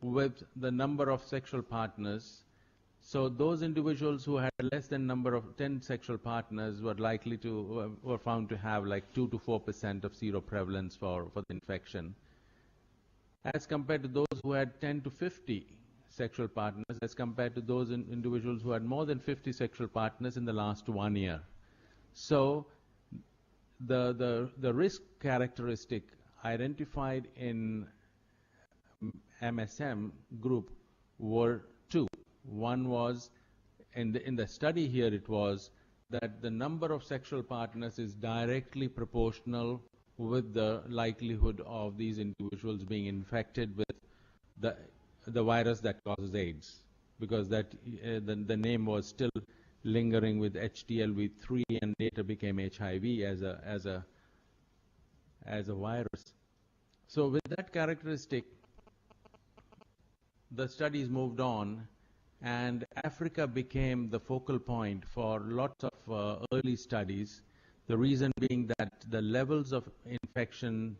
with the number of sexual partners. So those individuals who had less than number of 10 sexual partners were likely to, were found to have like 2 to 4% of seroprevalence for the infection, as compared to those who had 10 to 50 sexual partners, as compared to those individuals who had more than 50 sexual partners in the last 1 year. So the risk characteristic identified in MSM group were two. One was, in the study here, it was that the number of sexual partners is directly proportional with the likelihood of these individuals being infected with the virus that causes AIDS, because that the name was still lingering with HTLV3 and later became HIV as a virus. So with that characteristic, the studies moved on, and Africa became the focal point for lots of early studies. The reason being that the levels of infection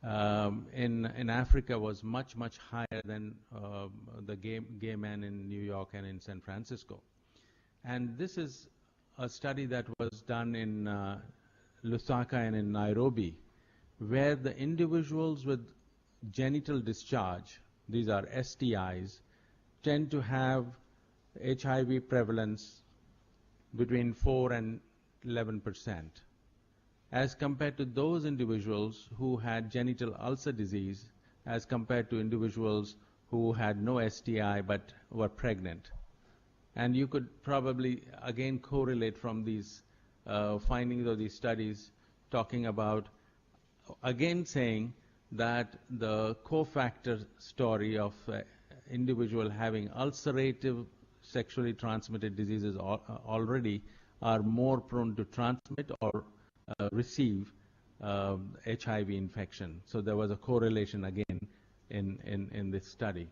in Africa was much higher than the gay men in New York and in San Francisco. And this is a study that was done in Lusaka and in Nairobi, where the individuals with genital discharge, these are STIs, tend to have HIV prevalence between 4 and 11%, as compared to those individuals who had genital ulcer disease, as compared to individuals who had no STI but were pregnant. And you could probably again correlate from these findings of these studies, talking about, again saying that the cofactor story of individual having ulcerative sexually transmitted diseases already are more prone to transmit or receive HIV infection. So there was a correlation again in this study.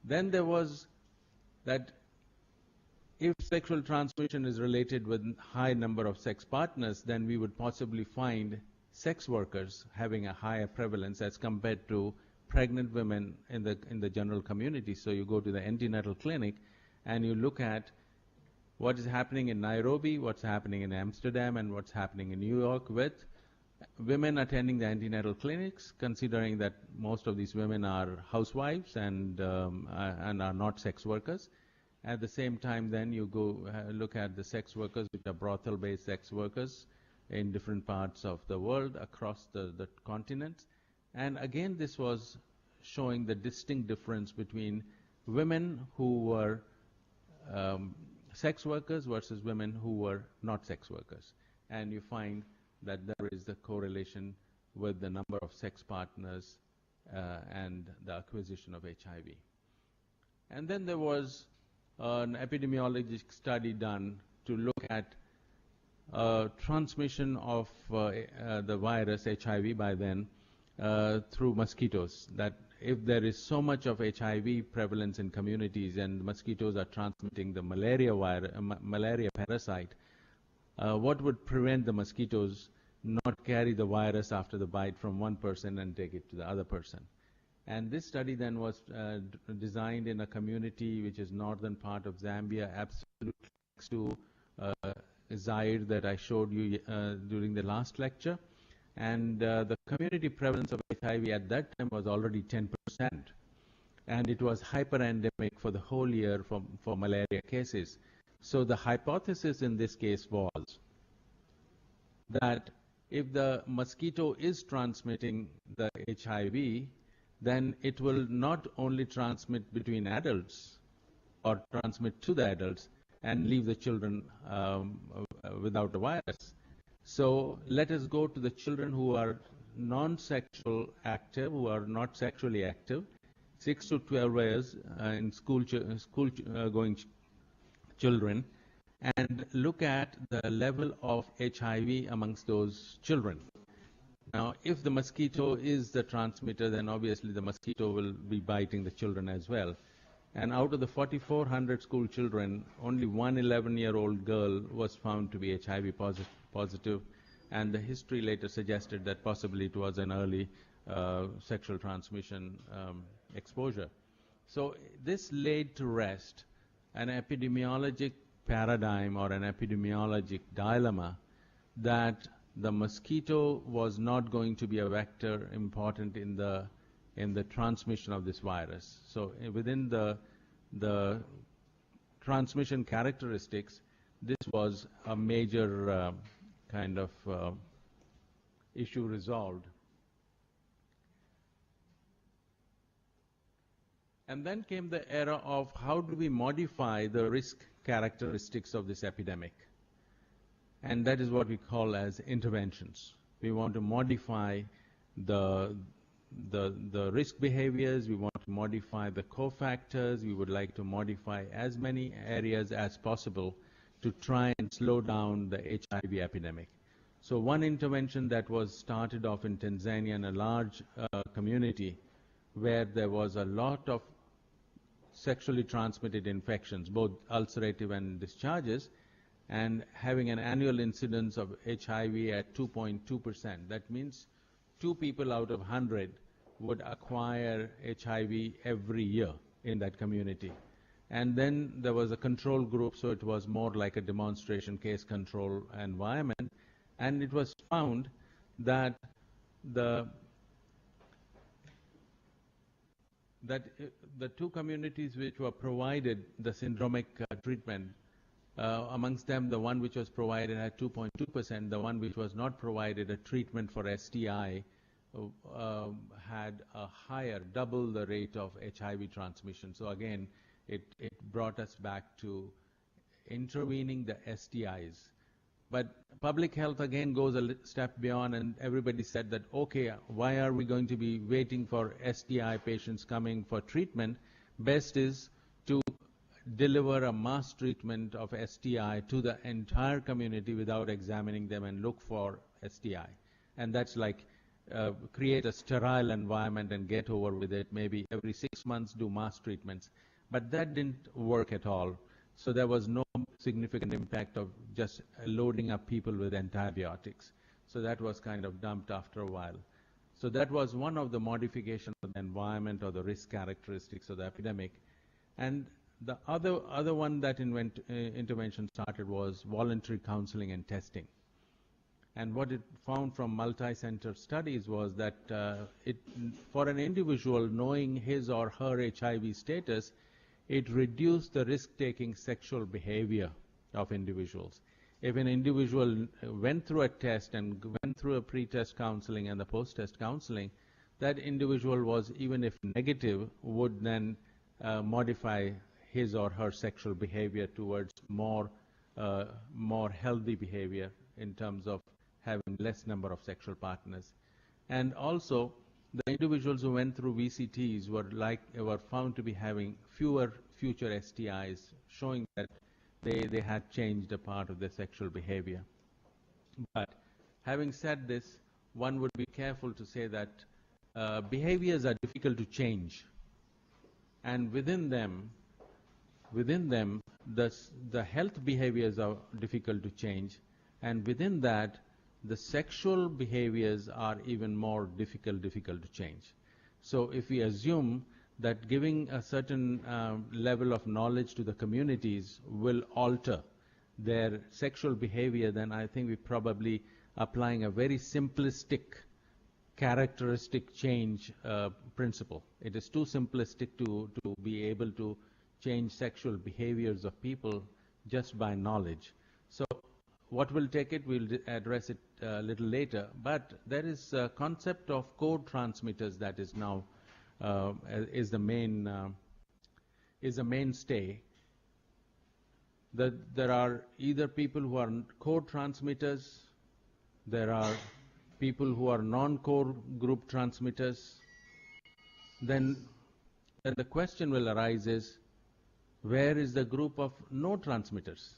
Then there was that if sexual transmission is related with high number of sex partners, then we would possibly find sex workers having a higher prevalence as compared to pregnant women in the general community. So you go to the antenatal clinic and you look at what is happening in Nairobi, what's happening in Amsterdam, and what's happening in New York with women attending the antenatal clinics, considering that most of these women are housewives and are not sex workers. At the same time, then you go look at the sex workers, which are brothel-based sex workers in different parts of the world across the continents. And again, this was showing the distinct difference between women who were sex workers versus women who were not sex workers. And you find that there is the correlation with the number of sex partners and the acquisition of HIV. And then there was an epidemiologic study done to look at transmission of the virus HIV by then through mosquitoes, that if there is so much of HIV prevalence in communities and mosquitoes are transmitting the malaria parasite, what would prevent the mosquitoes not carry the virus after the bite from one person and take it to the other person? And this study then was designed in a community which is northern part of Zambia, absolutely next to Zaire that I showed you during the last lecture. And the community prevalence of HIV at that time was already 10%. And it was hyperendemic for the whole year for malaria cases. So the hypothesis in this case was that if the mosquito is transmitting the HIV, then it will not only transmit between adults or transmit to the adults and leave the children without the virus. So let us go to the children who are non-sexual active, who are not sexually active, 6 to 12 years in school-going children, and look at the level of HIV amongst those children. Now, if the mosquito is the transmitter, then obviously the mosquito will be biting the children as well. And out of the 4,400 school children, only one 11-year-old girl was found to be HIV positive, and the history later suggested that possibly it was an early sexual transmission exposure. So this laid to rest an epidemiologic paradigm or an epidemiologic dilemma that the mosquito was not going to be a vector important in the transmission of this virus. So within the transmission characteristics, this was a major kind of issue resolved. And then came the era of how do we modify the risk characteristics of this epidemic. And that is what we call as interventions. We want to modify the risk behaviors, we want to modify the cofactors, we would like to modify as many areas as possible to try and slow down the HIV epidemic. So one intervention that was started off in Tanzania in a large community where there was a lot of sexually transmitted infections, both ulcerative and discharges, and having an annual incidence of HIV at 2.2%. That means 2 people out of 100 would acquire HIV every year in that community. And then there was a control group, so it was more like a demonstration case control environment. And it was found that the 2 communities which were provided the syndromic treatment, amongst them the one which was provided at 2.2%, the one which was not provided a treatment for STI had a higher, double the rate of HIV transmission. So again, it brought us back to intervening the STIs. But public health again goes a step beyond, and everybody said that, okay, why are we going to be waiting for STI patients coming for treatment? Best is to deliver a mass treatment of STI to the entire community without examining them and look for STI. And that's like create a sterile environment and get over with it. Maybe every 6 months do mass treatments. But that didn't work at all. So there was no significant impact of just loading up people with antibiotics. So that was kind of dumped after a while. So that was one of the modifications of the environment or the risk characteristics of the epidemic. And the other one that intervention started was voluntary counseling and testing. And what it found from multi-center studies was that for an individual knowing his or her HIV status, it reduced the risk-taking sexual behavior of individuals. If an individual went through a test and went through a pre-test counseling and the post-test counseling, that individual was, even if negative, would then modify his or her sexual behavior towards more healthy behavior in terms of having less number of sexual partners. And also, the individuals who went through VCTs were found to be having fewer future STIs, showing that they had changed a part of their sexual behavior. But having said this, one would be careful to say that behaviors are difficult to change, and within them, the health behaviors are difficult to change, and within that, the sexual behaviors are even more difficult to change. So if we assume that giving a certain level of knowledge to the communities will alter their sexual behavior, then I think we're probably applying a very simplistic characteristic change principle. It is too simplistic to be able to change sexual behaviors of people just by knowledge. So what will take it, we'll address it a little later, but there is a concept of co-transmitters that is now is the mainstay. There are either people who are co-transmitters, there are people who are non-core group transmitters. Then the question will arise is, where is the group of no transmitters?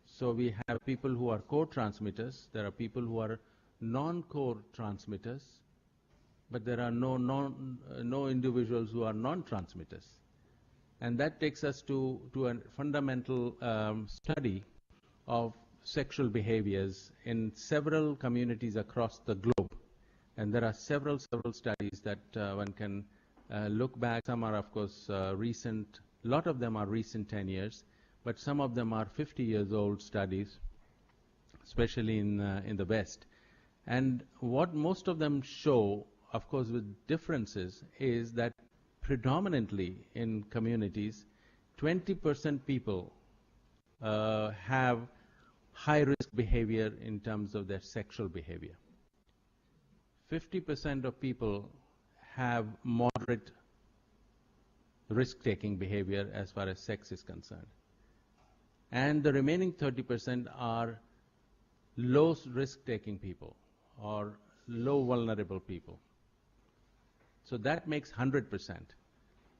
So we have people who are co-transmitters, there are people who are non-core transmitters, but there are no individuals who are non-transmitters. And that takes us to a fundamental study of sexual behaviors in several communities across the globe. And there are several studies that one can look back, some are of course recent, a lot of them are recent 10 years, but some of them are 50 years old studies, especially in the West. And what most of them show, of course with differences, is that predominantly in communities, 20% people have high-risk behavior in terms of their sexual behavior. 50% of people have moderate risk-taking behavior as far as sex is concerned. And the remaining 30% are low risk-taking people or low vulnerable people. So that makes 100%.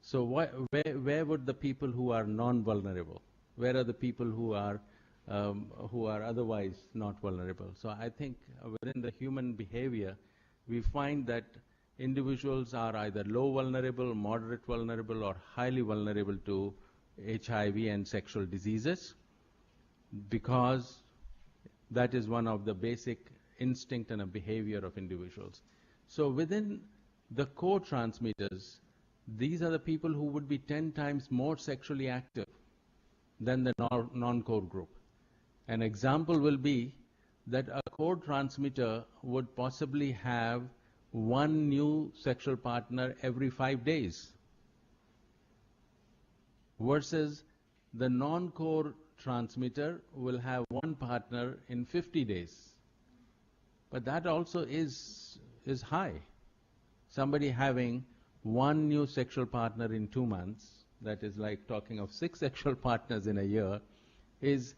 So where would the people who are non-vulnerable, where are the people who are otherwise not vulnerable? So I think within the human behavior, we find that individuals are either low vulnerable, moderate vulnerable, or highly vulnerable to HIV and sexual diseases, because that is one of the basic instinct and a behavior of individuals. So within the core transmitters, these are the people who would be 10 times more sexually active than the non-core group. An example will be that a core transmitter would possibly have one new sexual partner every 5 days, versus the non-core transmitter will have one partner in 50 days. But that also is high. Somebody having one new sexual partner in 2 months, that is like talking of 6 sexual partners in a year, is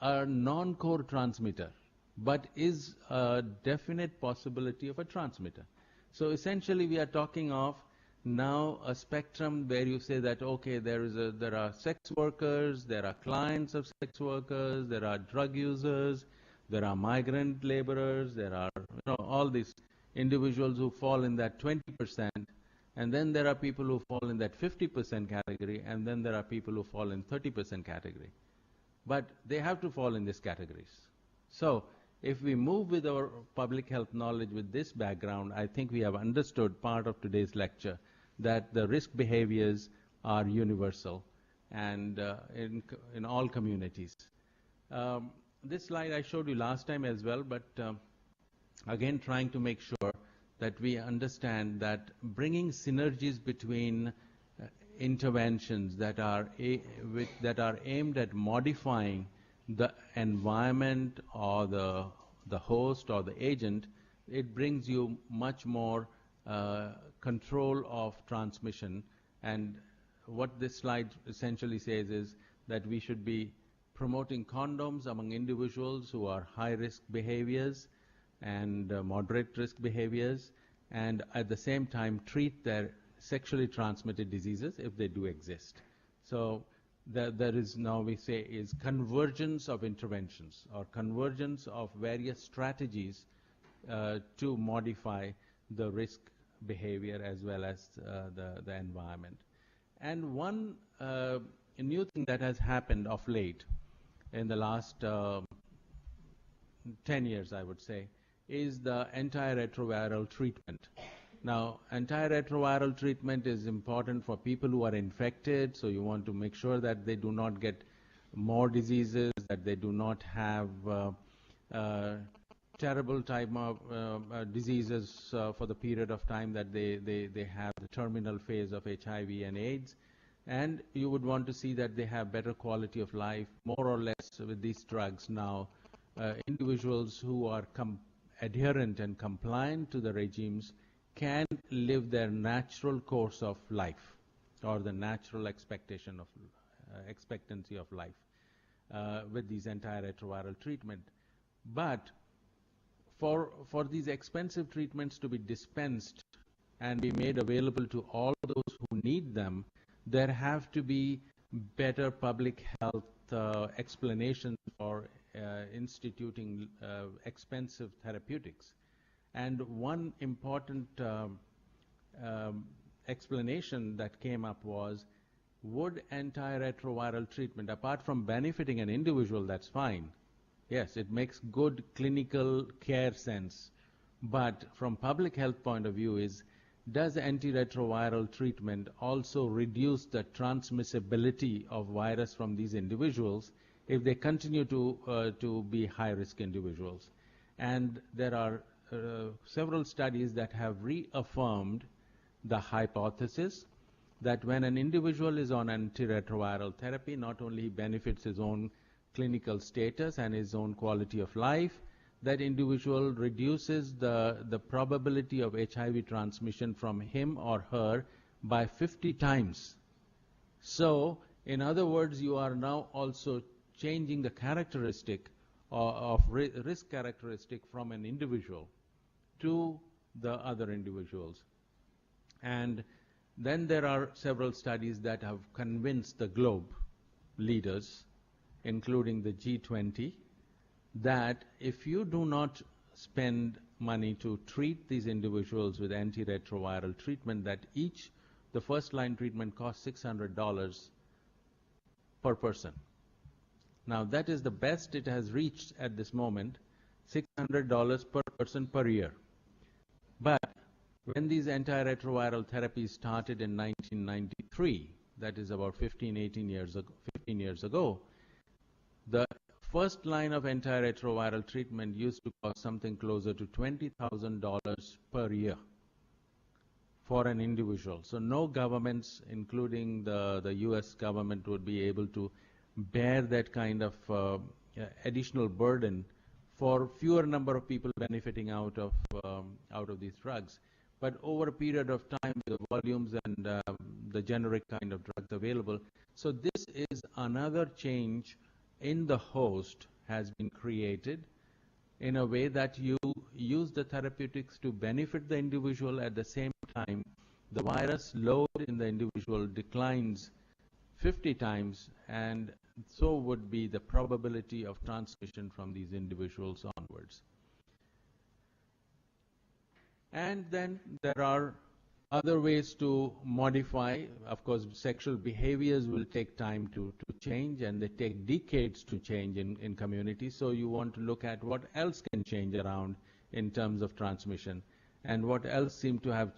a non-core transmitter, but is a definite possibility of a transmitter. So essentially we are talking of now a spectrum where you say that, okay, there are sex workers, there are clients of sex workers, there are drug users, there are migrant laborers, there are all these individuals who fall in that 20%, and then there are people who fall in that 50% category, and then there are people who fall in 30% category. But they have to fall in these categories. So if we move with our public health knowledge with this background, I think we have understood part of today's lecture that the risk behaviors are universal and in all communities. This slide I showed you last time as well, but again trying to make sure that we understand that bringing synergies between interventions that are aimed at modifying the environment or the host or the agent, it brings you much more control of transmission. And what this slide essentially says is that we should be promoting condoms among individuals who are high-risk behaviors and moderate risk behaviors, and at the same time treat their sexually transmitted diseases if they do exist. So there is now, we say, is convergence of interventions or convergence of various strategies to modify the risk behavior as well as the environment. And one new thing that has happened of late in the last 10 years, I would say, is the antiretroviral treatment. Now, antiretroviral treatment is important for people who are infected, so you want to make sure that they do not get more diseases, that they do not have terrible type of diseases for the period of time that they have the terminal phase of HIV and AIDS. And you would want to see that they have better quality of life, more or less with these drugs now. Individuals who are adherent and compliant to the regimes can live their natural course of life, or the natural expectancy of life with these antiretroviral treatment. But for these expensive treatments to be dispensed and be made available to all those who need them, there have to be better public health explanations for instituting expensive therapeutics. And one important explanation that came up was, would antiretroviral treatment, apart from benefiting an individual, that's fine. Yes, it makes good clinical care sense. But from public health point of view is, does antiretroviral treatment also reduce the transmissibility of virus from these individuals if they continue to be high-risk individuals? And there are several studies that have reaffirmed the hypothesis that when an individual is on antiretroviral therapy, not only he benefits his own clinical status and his own quality of life, that individual reduces the probability of HIV transmission from him or her by 50 times. So, in other words, you are now also changing the characteristic of risk characteristic from an individual to the other individuals. And then there are several studies that have convinced the globe leaders, including the G20, that if you do not spend money to treat these individuals with antiretroviral treatment, that the first line treatment costs $600 per person. Now that is the best it has reached at this moment, $600 per person per year. But when these antiretroviral therapies started in 1993, that is about 15 years ago, the first line of antiretroviral treatment used to cost something closer to $20,000 per year for an individual. So no governments, including the US government, would be able to bear that kind of additional burden for fewer number of people benefiting out of these drugs. But over a period of time, the volumes and the generic kind of drugs available. So this is another change in the host has been created in a way that you use the therapeutics to benefit the individual. At the same time, the virus load in the individual declines 50 times, and so would be the probability of transmission from these individuals onwards. And then there are other ways to modify. Of course, sexual behaviors will take time to change, and they take decades to change in communities. So you want to look at what else can change around in terms of transmission. And what else seems to have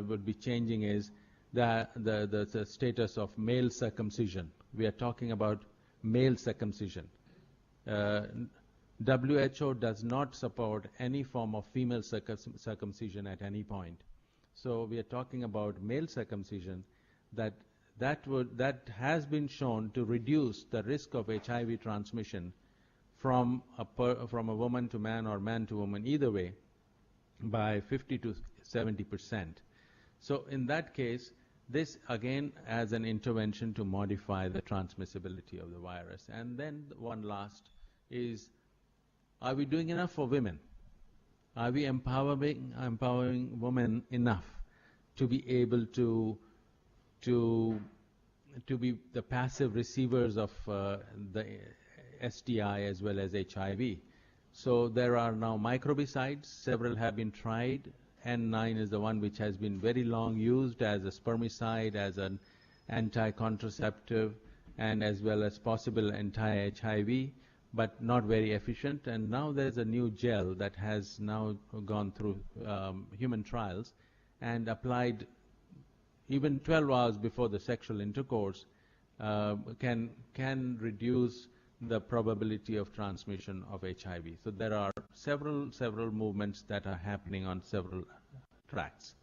would be changing is the status of male circumcision. We are talking about male circumcision. WHO does not support any form of female circumcision at any point. So we are talking about male circumcision that has been shown to reduce the risk of HIV transmission from a woman to man or man to woman, either way, by 50 to 70%. So in that case, this again as an intervention to modify the transmissibility of the virus. And then one last is, are we doing enough for women? Are we empowering women enough to be able to be the passive receivers of the STI as well as HIV? So there are now microbicides. Several have been tried. N9 is the one which has been very long used as a spermicide, as an anti-contraceptive, and as well as possible anti-HIV, but not very efficient. And now there's a new gel that has now gone through human trials and applied even 12 hours before the sexual intercourse can reduce the probability of transmission of HIV. So there are several movements that are happening on several tracks.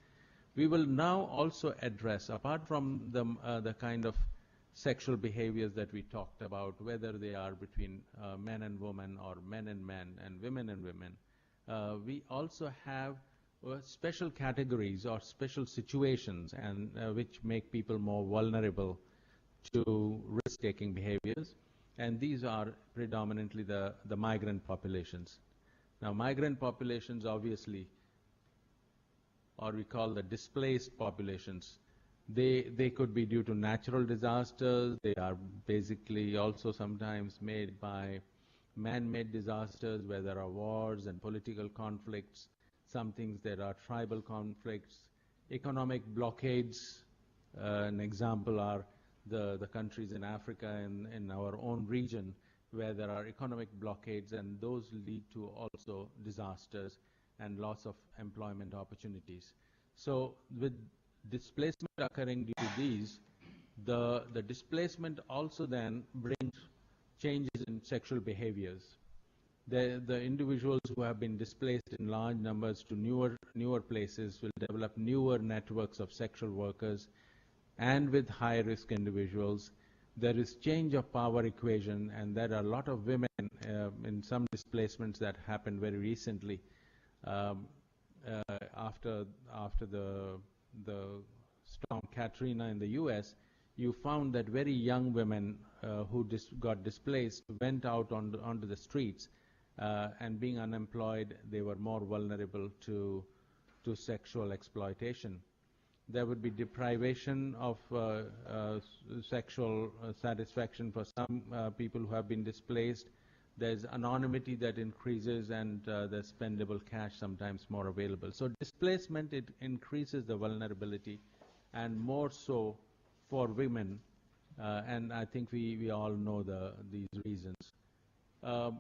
We will now also address, apart from the kind of sexual behaviors that we talked about, whether they are between men and women or men and men and women, we also have special categories or special situations and which make people more vulnerable to risk-taking behaviors. And these are predominantly the migrant populations. Now, migrant populations, obviously, or we call the displaced populations, they could be due to natural disasters. They are basically also sometimes made by man-made disasters, where there are wars and political conflicts. Some things there are tribal conflicts, economic blockades. An example are the countries in Africa and in our own region where there are economic blockades, and those lead to also disasters and loss of employment opportunities. So with displacement occurring due to these, the displacement also then brings changes in sexual behaviors. The individuals who have been displaced in large numbers to newer places will develop newer networks of sexual workers, and with high-risk individuals, there is change of power equation, and there are a lot of women in some displacements that happened very recently um, after the storm Katrina in the U.S. You found that very young women who got displaced went out onto the streets, and being unemployed, they were more vulnerable to sexual exploitation. There would be deprivation of sexual satisfaction for some people who have been displaced. There's anonymity that increases, and there's spendable cash sometimes more available. So displacement, it increases the vulnerability, and more so for women, and I think we all know these reasons. Um,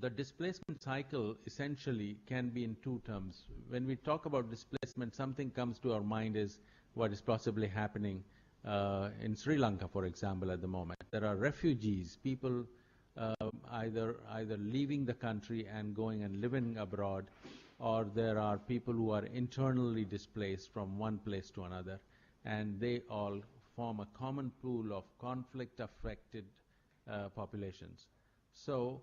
the displacement cycle essentially can be in two terms. When we talk about displacement, something comes to our mind is what is possibly happening in Sri Lanka, for example, at the moment. There are refugees, people either leaving the country and going and living abroad, or there are people who are internally displaced from one place to another, and they all form a common pool of conflict-affected populations. So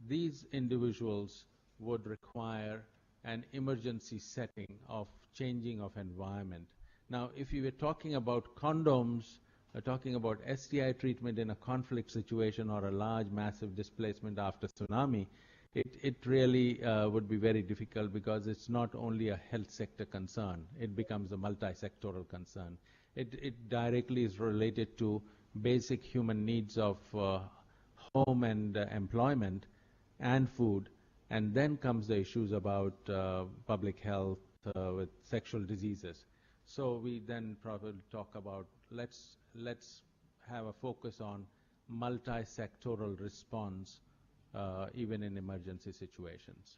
these individuals would require an emergency setting of changing of environment. Now, if you were talking about condoms, talking about STI treatment in a conflict situation or a large, massive displacement after tsunami, it really would be very difficult, because it's not only a health sector concern, it becomes a multi-sectoral concern. It directly is related to basic human needs of home and employment and food, and then comes the issues about public health with sexual diseases. So we then probably talk about, let's have a focus on multi-sectoral response even in emergency situations.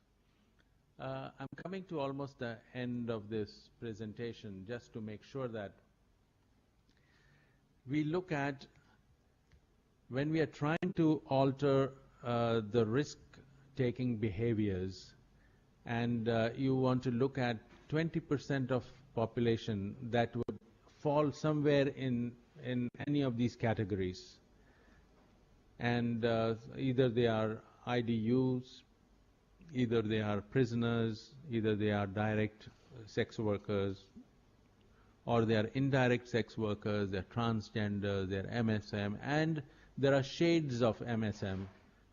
I'm coming to almost the end of this presentation, just to make sure that we look at, when we are trying to alter the risk-taking behaviors, and you want to look at 20% of population that would fall somewhere in any of these categories, and either they are IDUs, either they are prisoners, either they are direct sex workers, or they are indirect sex workers, they're transgender, they're MSM, and there are shades of MSM.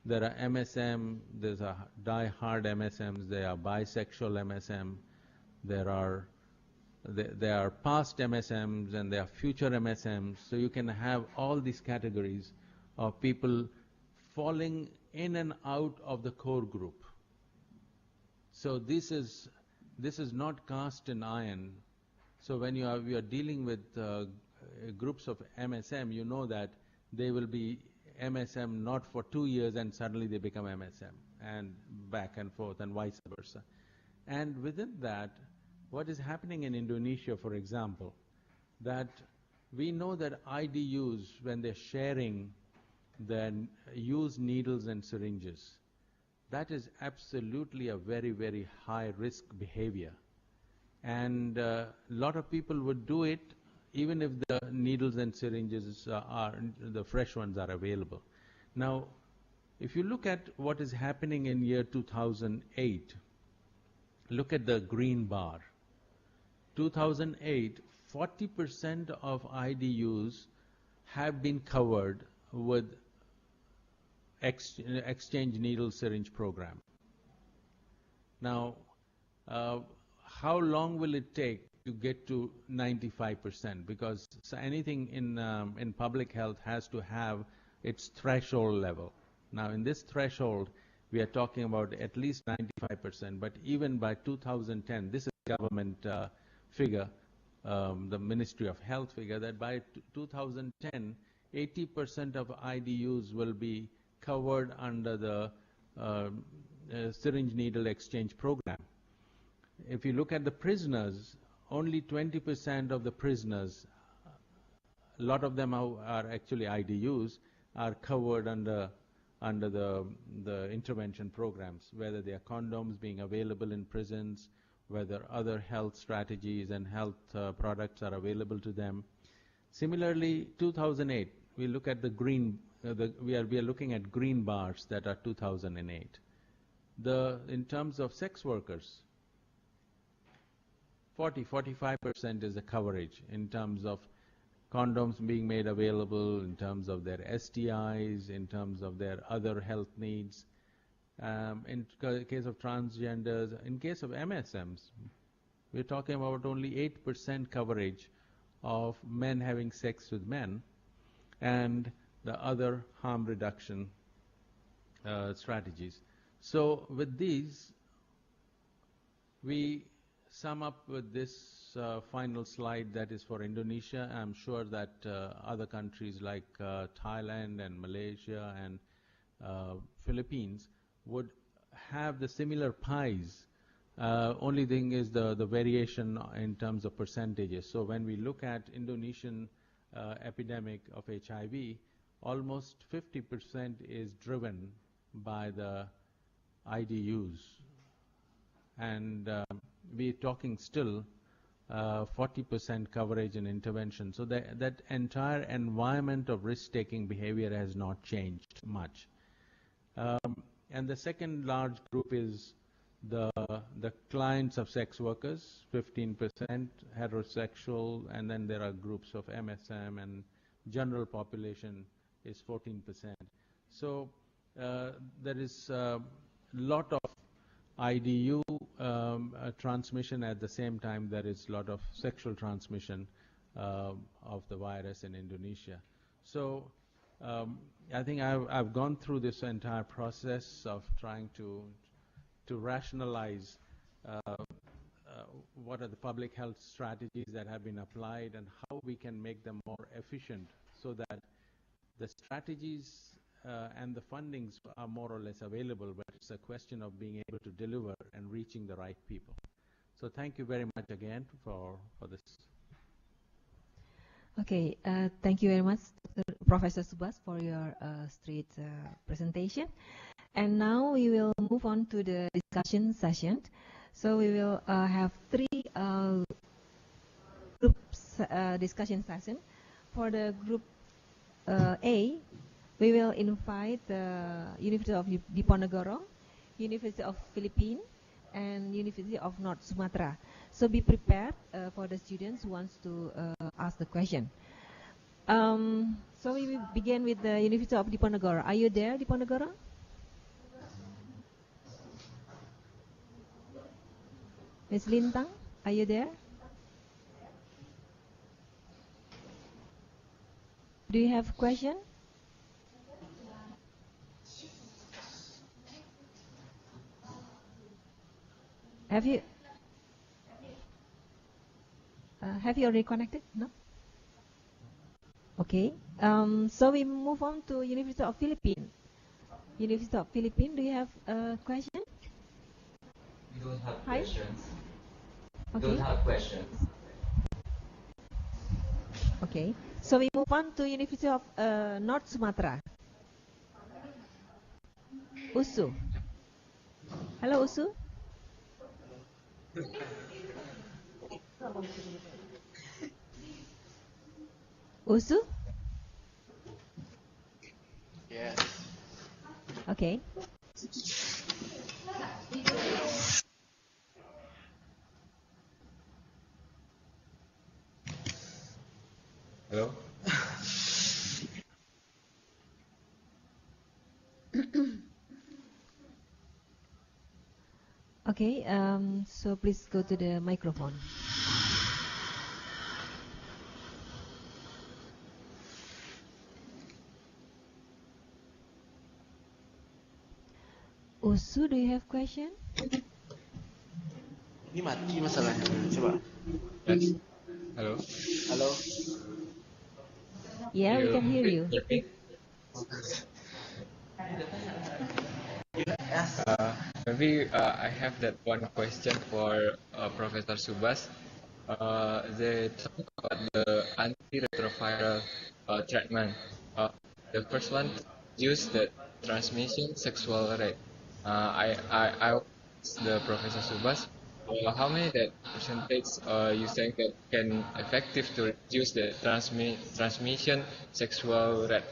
There are MSM, there's a die-hard MSMs, there are bisexual MSM, there are past MSMs, and there are future MSMs. So you can have all these categories of people falling in and out of the core group. So this is not cast in iron. So when you are dealing with groups of MSM, you know that they will be MSM not for 2 years and suddenly they become MSM, and back and forth and vice versa. And within that, what is happening in Indonesia, for example, that we know that IDUs, when they're sharing, then use needles and syringes. That is absolutely a very, very high risk behavior. And a lot of people would do it even if the needles and syringes the fresh ones are available. Now, if you look at what is happening in year 2008, look at the green bar. 2008, 40% of IDUs have been covered with exchange needle syringe program. Now, how long will it take to get to 95%? Because anything in public health has to have its threshold level. Now, in this threshold, we are talking about at least 95%, but even by 2010, this is government figure, the Ministry of Health figure, that by 2010, 80% of IDUs will be covered under the syringe needle exchange program. If you look at the prisoners, only 20% of the prisoners, a lot of them are actually IDUs, are covered under the intervention programs, whether they are condoms being available in prisons, whether other health strategies and health products are available to them. Similarly, 2008, we look at the green, we are looking at green bars that are 2008. In terms of sex workers, 45% is the coverage in terms of condoms being made available, in terms of their STIs, in terms of their other health needs. In case of transgenders, in case of MSMs, we're talking about only 8% coverage of men having sex with men and the other harm reduction strategies. So with these, we sum up with this final slide that is for Indonesia. I'm sure that other countries like Thailand and Malaysia and Philippines would have the similar pies. Only thing is the variation in terms of percentages. So when we look at Indonesian epidemic of HIV, almost 50% is driven by the IDUs. And we're talking still 40% coverage and intervention. So that entire environment of risk-taking behavior has not changed much. And the second large group is the clients of sex workers, 15% heterosexual, and then there are groups of MSM, and general population is 14%. So there is a lot of IDU transmission. At the same time, there is a lot of sexual transmission of the virus in Indonesia. So I think I've gone through this entire process of trying to rationalize what are the public health strategies that have been applied and how we can make them more efficient so that the strategies and the fundings are more or less available, but it's a question of being able to deliver and reaching the right people. So thank you very much again for this. Okay, thank you very much, Professor Subas, for your straight presentation. And now we will move on to the discussion session. So we will have three groups discussion session. For the group A, we will invite the University of Diponegoro, University of Philippines, and University of North Sumatra. So be prepared for the students who wants to ask the question. So we will begin with the University of Diponegoro. Are you there, Diponegoro? Ms. Lintang, are you there? Do you have a question? Have you already connected? No? Okay. So we move on to University of Philippines. University of Philippines, do you have a question? We don't have questions. Okay. Don't have questions. Okay. So we move on to University of North Sumatra. Usu. Hello, Usu. Usu? Yes. Okay. Hello? Okay, so please go to the microphone. Usu, do you have question? Ini mati masalahnya. Coba. Yes. Hello? Halo. Yeah, we can hear you. Maybe I have that one question for Professor Subas. they talk about the antiretroviral treatment. The first one use the transmission sexual rate. I asked the Professor Subas, how many that percentage you think that can effective to reduce the transmission sexual rate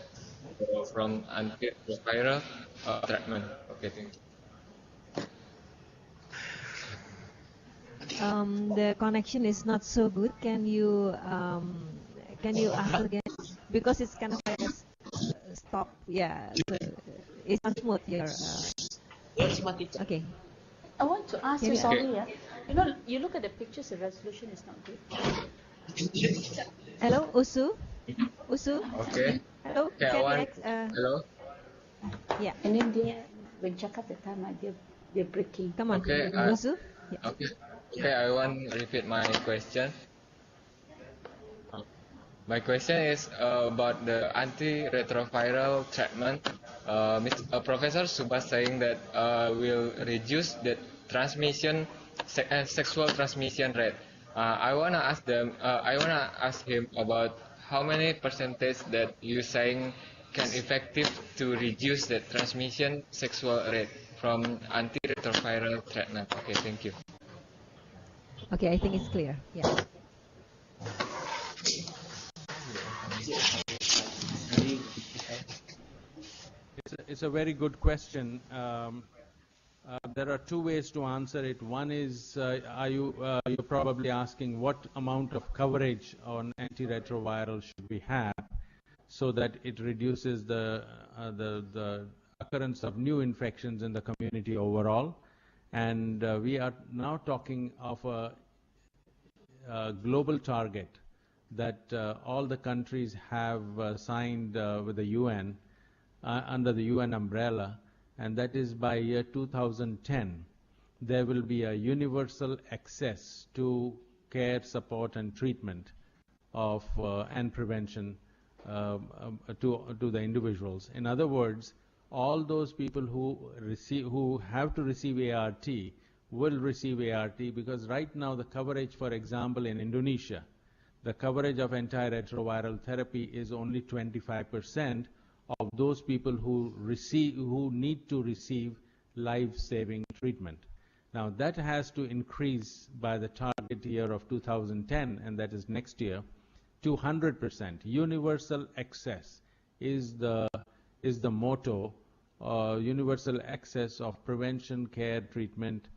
from antiretroviral treatment? Okay, thank you. The connection is not so good. Can you ask again? Because it's kind of like a stop. Yeah, so it's not smooth here. Okay. I want to ask Can you, you sorry, yeah. You know, you look at the pictures, the resolution is not good. Hello, Usu? Usu? Okay. Hello? Okay, I Can you want. Hello. yeah, And then dia, when cakap the time, they're breaking. come on, Okay. Usu? Yeah. Okay. Okay, I want to repeat my question. My question is about the antiretroviral treatment. Professor Subas saying that will reduce the transmission, sexual transmission rate. I wanna ask them. I wanna ask him about how many percentage that you saying can effective to reduce the transmission sexual rate from antiretroviral treatment. Okay, thank you. Okay, I think it's clear. Yeah. It's a very good question. There are two ways to answer it. One is, you're probably asking what amount of coverage on antiretroviral should we have so that it reduces the occurrence of new infections in the community overall. And we are now talking of a global target that all the countries have signed with the UN under the UN umbrella, and that is by year 2010 there will be a universal access to care, support and treatment of and prevention to the individuals. In other words, all those people who have to receive ART will receive ART, because right now the coverage, for example, in Indonesia, the coverage of antiretroviral therapy is only 25% of those people who need to receive life-saving treatment. Now that has to increase by the target year of 2010, and that is next year, to 100%. Universal access is the motto. Universal access of prevention, care, treatment,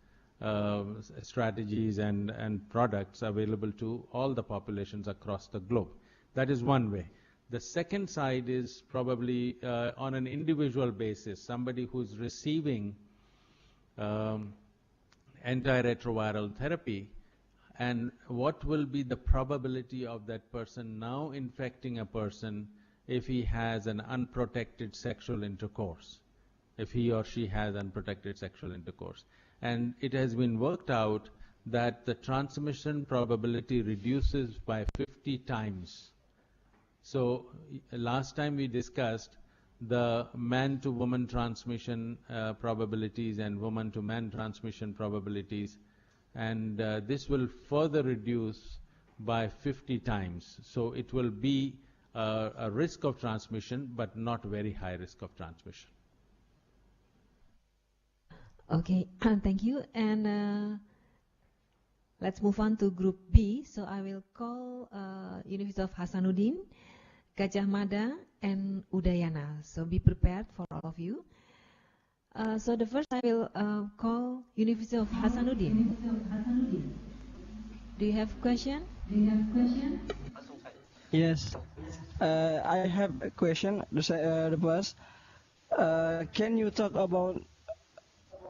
strategies and products available to all the populations across the globe. That is one way. The second side is probably on an individual basis, somebody who's receiving antiretroviral therapy, and what will be the probability of that person now infecting a person if he has an unprotected sexual intercourse, if he or she has unprotected sexual intercourse. And it has been worked out that the transmission probability reduces by 50 times. So last time we discussed the man-to-woman transmission probabilities and woman-to-man transmission probabilities, and this will further reduce by 50 times. So it will be a risk of transmission, but not very high risk of transmission. Okay, thank you. And let's move on to Group B. So I will call University of Hasanuddin, Gajah Mada, and Udayana. So be prepared for all of you. So the first I will call University of Hasanuddin. Do you have question? Yes. I have a question. The first, can you talk about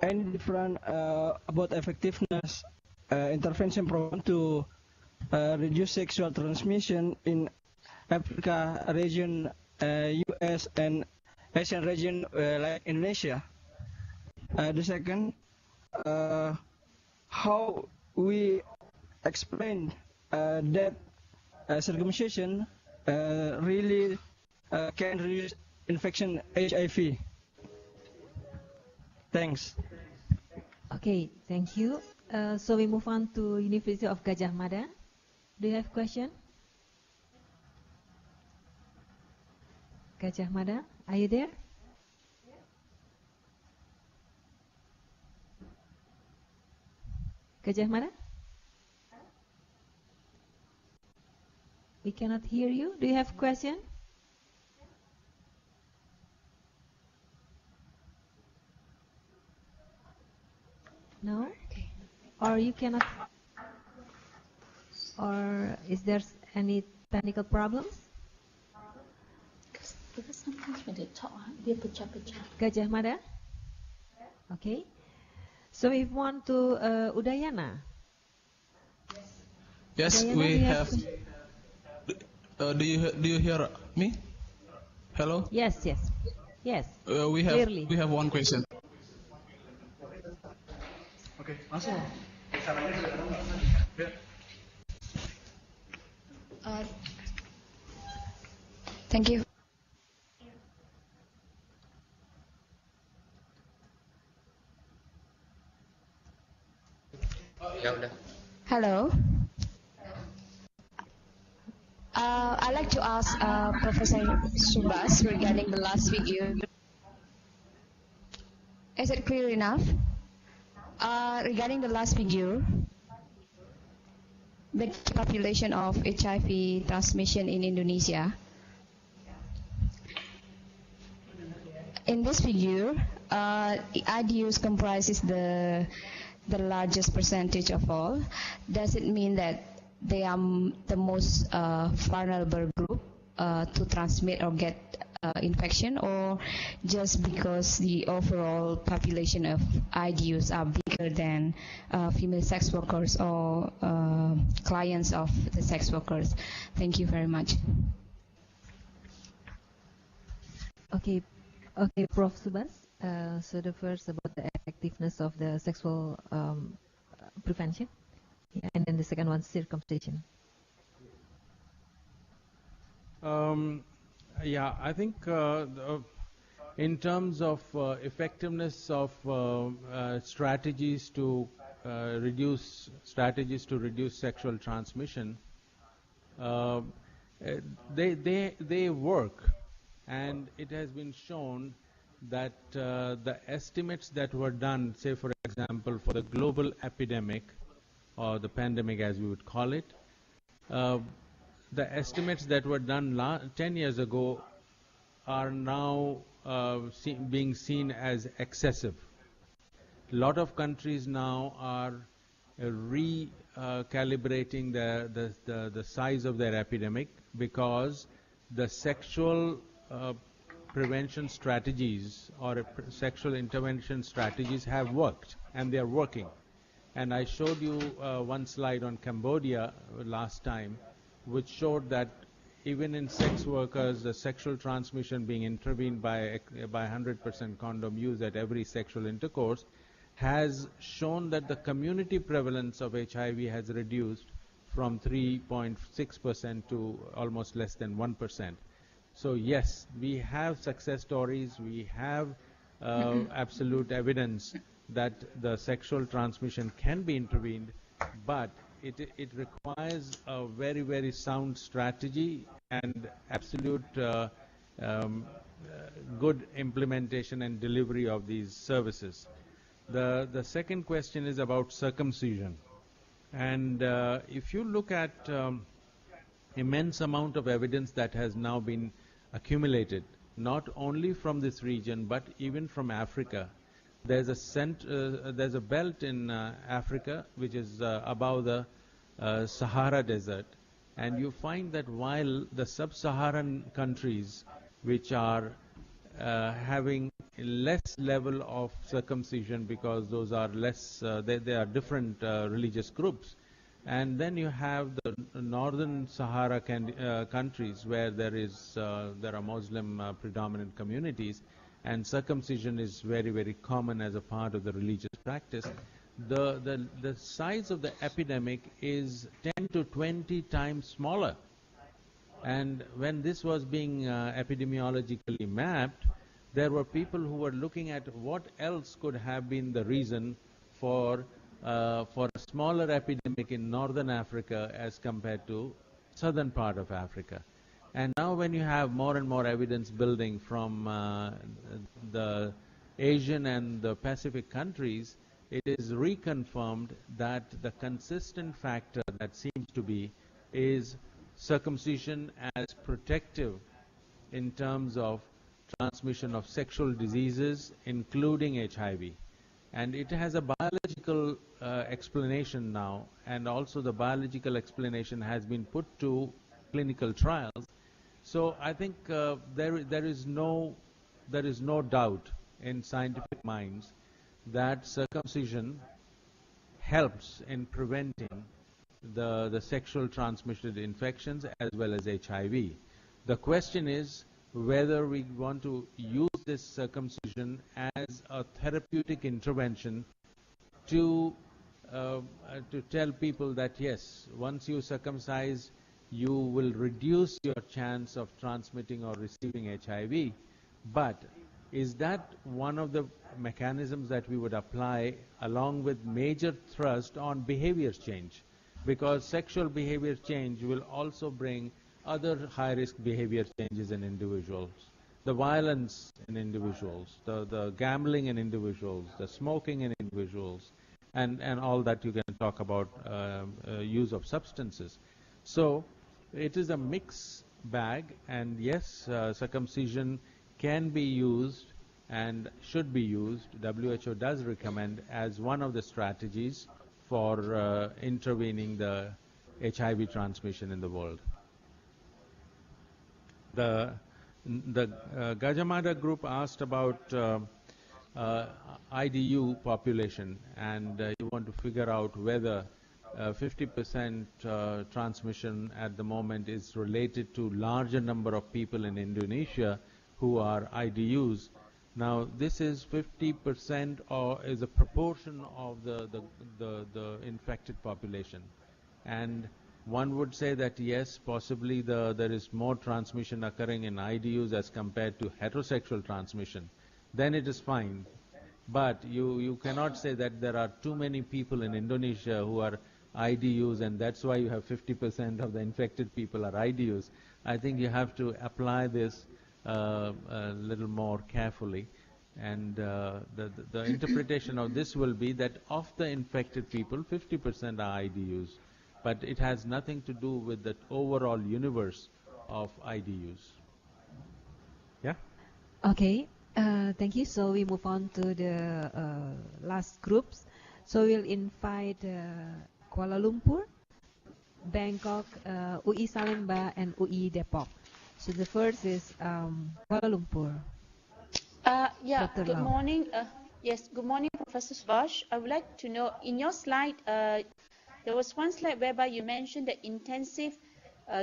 any different about effectiveness intervention program to reduce sexual transmission in Africa region, US and Asian region like Indonesia? The second, how we explain that circumcision really can reduce infection HIV? Thanks. Okay, thank you. So we move on to University of Gajah Mada. Do you have question? Gajah Mada, are you there? Gajah Mada? We cannot hear you. Do you have question? No? Or you cannot? Or is there any technical problems? Because sometimes when they talk, dia pecah-pecah. Gajah Mada? Okay. So if want to Udayana. Yes, Udayana, we do you have. Do you hear me? Hello. Yes, yes, yes. We have one question. Okay, langsung. Thank you. Ya udah. Hello. I'd like to ask Professor Subas regarding the last figure. Is it clear enough? Regarding the last figure, the population of HIV transmission in Indonesia. In this figure, IDUs comprises the largest percentage of all. Does it mean that they are the most vulnerable group to transmit or get infection, or just because the overall population of IDUs are bigger than female sex workers or clients of the sex workers? Thank you very much. Okay, Prof. Subas. So the first about the effectiveness of the sexual prevention, yeah, and then the second one, circumcision. Yeah, I think in terms of effectiveness of strategies to reduce sexual transmission, they work, and it has been shown that the estimates that were done, say for example, for the global epidemic or the pandemic as we would call it, the estimates that were done 10 years ago are now being seen as excessive. A lot of countries now are recalibrating the size of their epidemic because the sexual prevention strategies or sexual intervention strategies have worked, and they are working. And I showed you one slide on Cambodia last time, which showed that even in sex workers, the sexual transmission being intervened by 100% condom use at every sexual intercourse has shown that the community prevalence of HIV has reduced from 3.6% to almost less than 1%. So yes, we have success stories, we have absolute evidence that the sexual transmission can be intervened, but it requires a very, very sound strategy and absolute good implementation and delivery of these services. The second question is about circumcision. And if you look at immense amount of evidence that has now been accumulated, not only from this region, but even from Africa. There's a belt in Africa which is above the Sahara Desert, and you find that while the sub-Saharan countries, which are having less level of circumcision because those are less, they are different religious groups, and then you have the northern Sahara countries where there are Muslim predominant communities, and circumcision is very, very common as a part of the religious practice. The size of the epidemic is 10 to 20 times smaller. And when this was being epidemiologically mapped, there were people who were looking at what else could have been the reason for for a smaller epidemic in northern Africa as compared to southern part of Africa. And now when you have more and more evidence building from the Asian and the Pacific countries, it is reconfirmed that the consistent factor that seems to be is circumcision as protective in terms of transmission of sexual diseases, including HIV. And it has a biological explanation now, and also the biological explanation has been put to clinical trials. So I think there is no doubt in scientific minds that circumcision helps in preventing the sexual transmitted infections as well as HIV. The question is whether we want to use this circumcision as a therapeutic intervention to tell people that yes, once you circumcise, you will reduce your chance of transmitting or receiving HIV. But is that one of the mechanisms that we would apply along with major thrust on behavior change? Because sexual behavior change will also bring other high-risk behavior changes in individuals. The violence in individuals, the gambling in individuals, the smoking in individuals, and all that you can talk about use of substances. So it is a mixed bag, and yes, circumcision can be used and should be used. WHO does recommend as one of the strategies for intervening the HIV transmission in the world. The Gajamada group asked about IDU population, and you want to figure out whether 50% transmission at the moment is related to larger number of people in Indonesia who are IDUs. Now, this is 50% or is a proportion of the infected population, and one would say that yes, possibly there is more transmission occurring in IDUs as compared to heterosexual transmission. Then it is fine. But you cannot say that there are too many people in Indonesia who are IDUs, and that's why you have 50% of the infected people are IDUs. I think you have to apply this a little more carefully. And the interpretation of this will be that of the infected people, 50% are IDUs. But it has nothing to do with the overall universe of IDUs. Yeah? Okay, thank you. So we move on to the last groups. So we'll invite Kuala Lumpur, Bangkok, UI Salemba, and UI Depok. So the first is Kuala Lumpur. Yeah, Dr. good Lau. morning. Yes, good morning, Professor Subhash. I would like to know, in your slide, there was one slide whereby you mentioned that intensive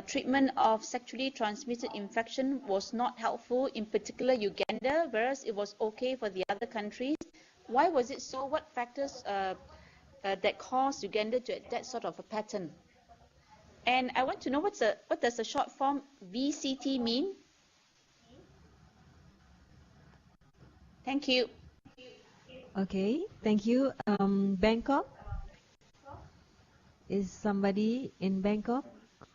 treatment of sexually transmitted infection was not helpful, in particular Uganda, whereas it was okay for the other countries. Why was it so? What factors that caused Uganda to that sort of a pattern? And I want to know what does the short form VCT mean? Thank you. Okay, thank you. Bangkok. Is somebody in Bangkok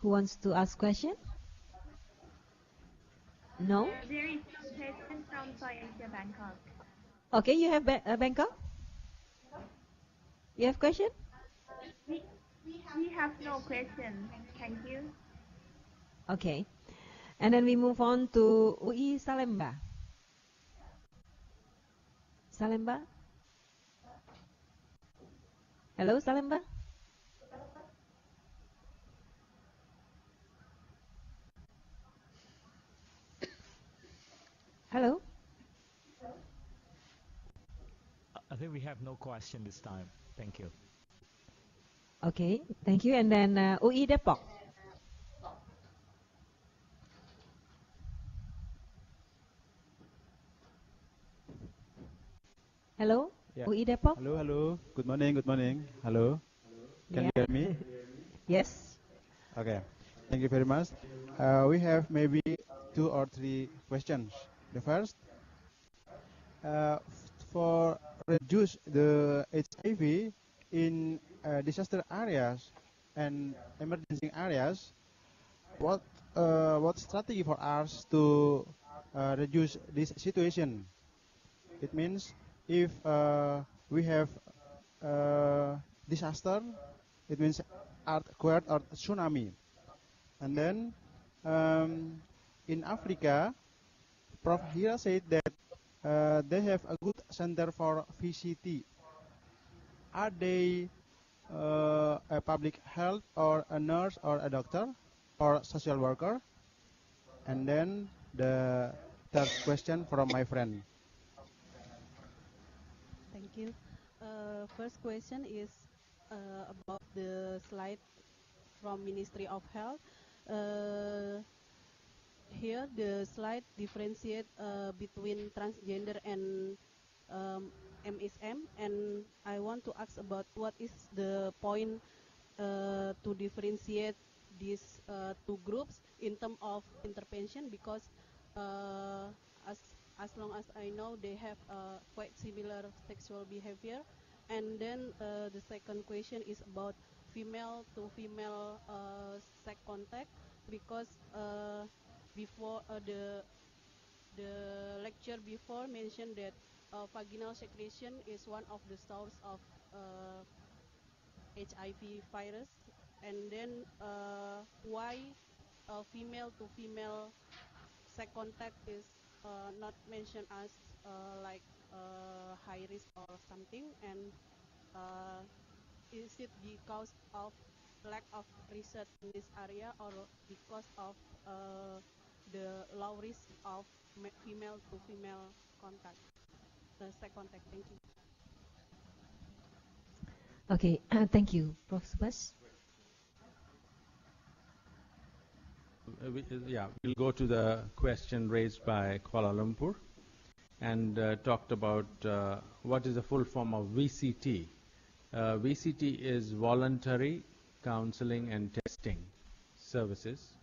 who wants to ask question? No? There is no question from Asia Bangkok. Okay, you have Bangkok? You have question? We have no question. Thank you. Okay. And then we move on to UI Salemba. Salemba? Hello, Salemba? Hello? I think we have no question this time. Thank you. Okay, thank you. And then UI Depok. Hello, yeah. UI Depok. Hello. Good morning. Hello. Can you hear me? Yes. Okay. Thank you very much. We have maybe 2 or 3 questions. The first, for reduce the HIV, in disaster areas and emergency areas, what strategy for us to reduce this situation? It means if we have disaster, it means earthquake or tsunami, and then in Africa, Prof. Hira said that they have a good center for VCT. Are they a public health or a nurse or a doctor or social worker? And then the third question from my friend. Thank you. First question is about the slide from Ministry of Health. Here the slide differentiate between transgender and MSM, and I want to ask about what is the point to differentiate these two groups in terms of intervention, because uh, as as long as I know they have quite similar sexual behavior. And then the second question is about female to female sex contact, because before the lecture before mentioned that vaginal secretion is one of the source of HIV virus, and then why female to female sex contact is not mentioned as like high risk or something, and is it because of lack of research in this area, or because of the low risk of female to female contact, sex contact? Thank you. Okay, thank you, Prof. Subhash. We'll go to the question raised by Kuala Lumpur and talked about what is the full form of VCT. VCT is voluntary counseling and testing services.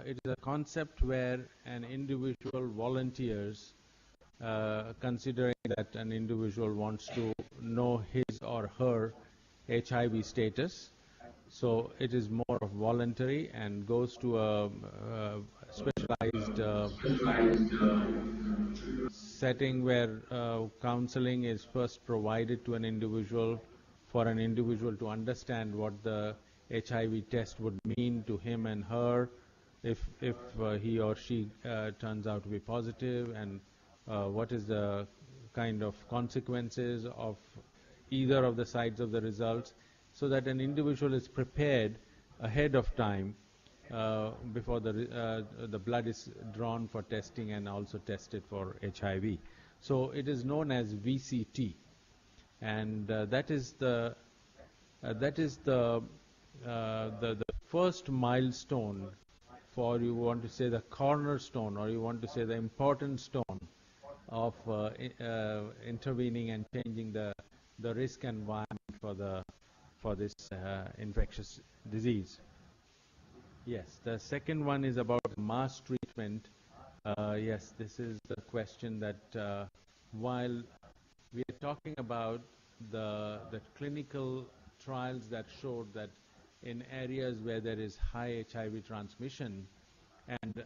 It is a concept where an individual volunteers, considering that an individual wants to know his or her HIV status. So it is more of voluntary and goes to a specialized setting where counseling is first provided to an individual, for an individual to understand what the HIV test would mean to him and her, if he or she turns out to be positive, and what is the kind of consequences of either of the sides of the results, so that an individual is prepared ahead of time before the blood is drawn for testing and also tested for HIV. So it is known as VCT, and that is the first milestone, for you want to say the cornerstone, or you want to say the important stone of intervening and changing the risk environment for this infectious disease. Yes, the second one is about mass treatment. Yes, this is the question that while we are talking about the clinical trials that showed that in areas where there is high HIV transmission and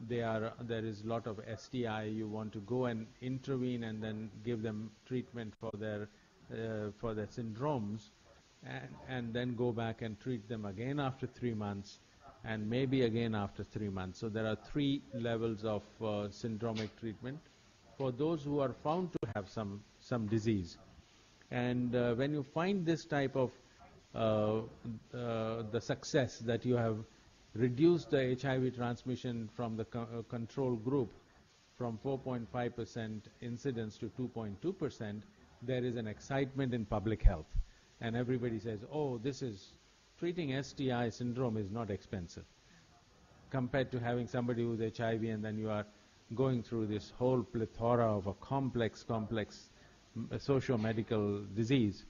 there is a lot of STI, you want to go and intervene and then give them treatment for their syndromes, and then go back and treat them again after 3 months, and maybe again after 3 months. So there are 3 levels of syndromic treatment for those who are found to have some disease. And when you find this type of the success that you have reduced the HIV transmission from the control group from 4.5% incidence to 2.2%, there is an excitement in public health. And everybody says, oh, treating STI syndrome is not expensive compared to having somebody who's HIV and then you are going through this whole plethora of a complex socio-medical disease.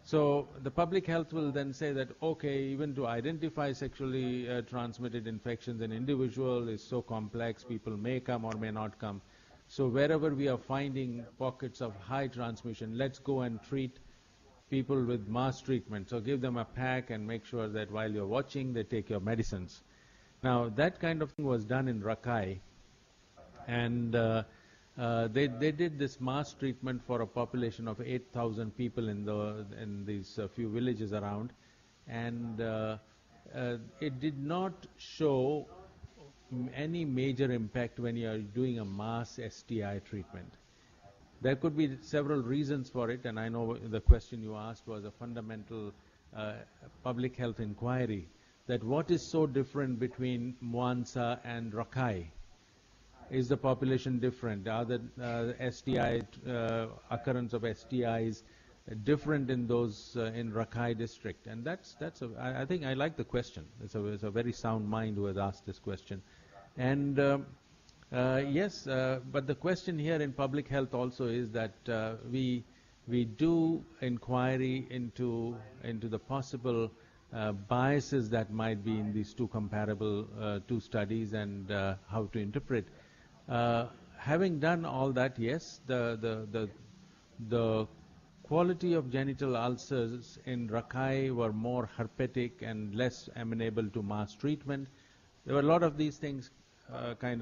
So the public health will then say that, okay, even to identify sexually transmitted infections in individual is so complex, people may come or may not come. So wherever we are finding pockets of high transmission, let's go and treat people with mass treatment. So give them a pack and make sure that while you're watching, they take your medicines. Now, that kind of thing was done in Rakhine, and they did this mass treatment for a population of 8,000 people in these few villages around, and it did not show any major impact when you are doing a mass STI treatment. There could be several reasons for it, and I know the question you asked was a fundamental public health inquiry, that what is so different between Mwanza and Rakhine? Is the population different? Are the occurrence of STIs different in those in Rakhine district? And I think I like the question. It's a very sound mind who has asked this question. And yes, but the question here in public health also is that we do inquiry into the possible biases that might be in these two comparable two studies and how to interpret. Having done all that, yes, the quality of genital ulcers in Rakhine were more herpetic and less amenable to mass treatment. There were a lot of these things came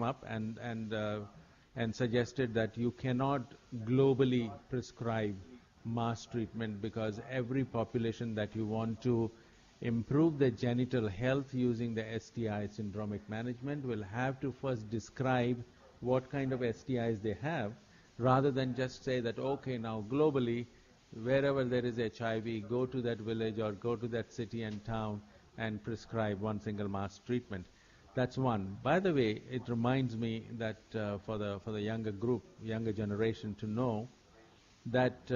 up and suggested that you cannot globally prescribe mass treatment, because every population that you want to improve their genital health using the STI syndromic management will have to first describe what kind of STIs they have, rather than just say that, okay, now globally, wherever there is HIV, go to that village or go to that city and town and prescribe one single mass treatment. That's one. By the way, it reminds me that for the younger generation to know that